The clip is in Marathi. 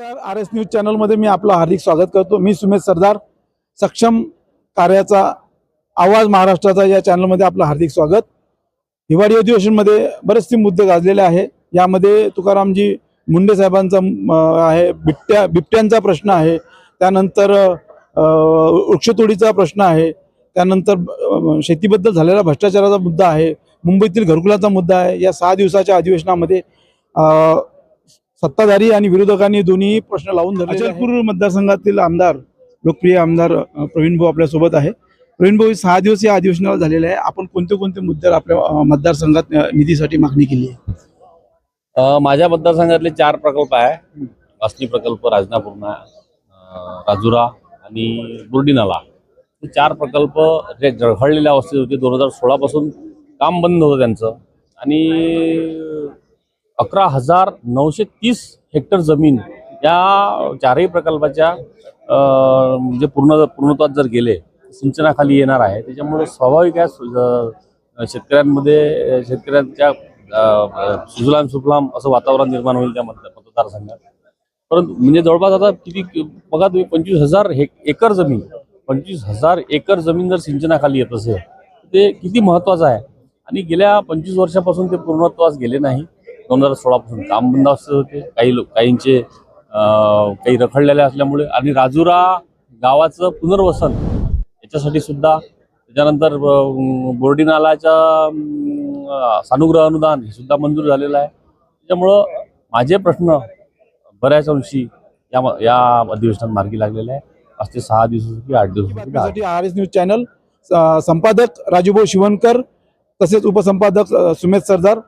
नमस्कार, RS न्यूज चॅनलमध्ये मी आपलं हार्दिक स्वागत करतो। मी सुमेश सरदार, सक्षम कार्याचा आवाज महाराष्ट्राचा या चॅनलमध्ये आपलं हार्दिक स्वागत। हिवाळी अधिवेशनमध्ये बरेचसे मुद्दे गाजलेले आहे। यामध्ये तुकारामजी मुंडे साहेबांचा आहे, बिबट्यांचा प्रश्न आहे, त्यानंतर वृक्षतोडीचा प्रश्न आहे, त्यानंतर शेतीबद्दल झालेला भ्रष्टाचाराचा मुद्दा आहे, मुंबईतील घरकुलाचा मुद्दा आहे। या 6 दिवसाच्या अधिवेशनामध्ये सत्ताधारी आणि विरोधकांनी दोन्ही प्रश्न लावून धरले। अचलपूर मतदारसंघातील आमदार, लोकप्रिय आमदार प्रवीण भाऊ आपल्या सोबत आहे। प्रवीण भाऊ, 6 दिवस या अधिवेशनाला झालेले आहे। आपण कोणते कोणते मुद्दे आपल्या मतदारसंघात निधीसाठी मागणी केली आहे? माझ्या मतदारसंघातले 4 प्रकल्प आहे। वासनी प्रकल्प, राजनापूर्णा, राजुरा आणि बुर्डीनाला। हे 4 प्रकल्प जे रखडलेल्या अवस्थेत होते। 2016 पासून काम बंद होतं त्यांचं आणि 11,930 हेक्टर जमीन या 4ही प्रकल्पाच्या म्हणजे पूर्णत्वात जर गेले सिंचनाखाली येणार आहे। त्याच्यामुळे स्वाभाविक आहे शेतकऱ्यांच्या सुजलाम सुफलाम असं वातावरण निर्माण होईल त्या मतदारसंघात। परंतु म्हणजे जवळपास आता किती बघा तुम्ही, 25,000 एकर जमीन, 25,000 एकर जमीन जर सिंचनाखाली येत असेल ते किती महत्त्वाचं आहे। आणि गेल्या 25 वर्षापासून ते पूर्णत्वास गेले नाही। 2016 पासून काम बंद अवस्थेत होते। काहींचे काही रखडलेले असल्यामुळे आणि राजुरा गावाचं पुनर्वसन याच्यासाठी सुद्धा, त्याच्यानंतर बोर्डीनालाच्या सानुग्रह अनुदान हे सुद्धा मंजूर झालेलं आहे। त्याच्यामुळं माझे प्रश्न बऱ्याच अंशी या अधिवेशनात मार्गी लागलेले आहे। 5 ते 6 दिवसासाठी 8 दिवसासाठी RS न्यूज चॅनल संपादक राजूभाऊ शिवणकर, तसेच उपसंपादक सुमेश सरदार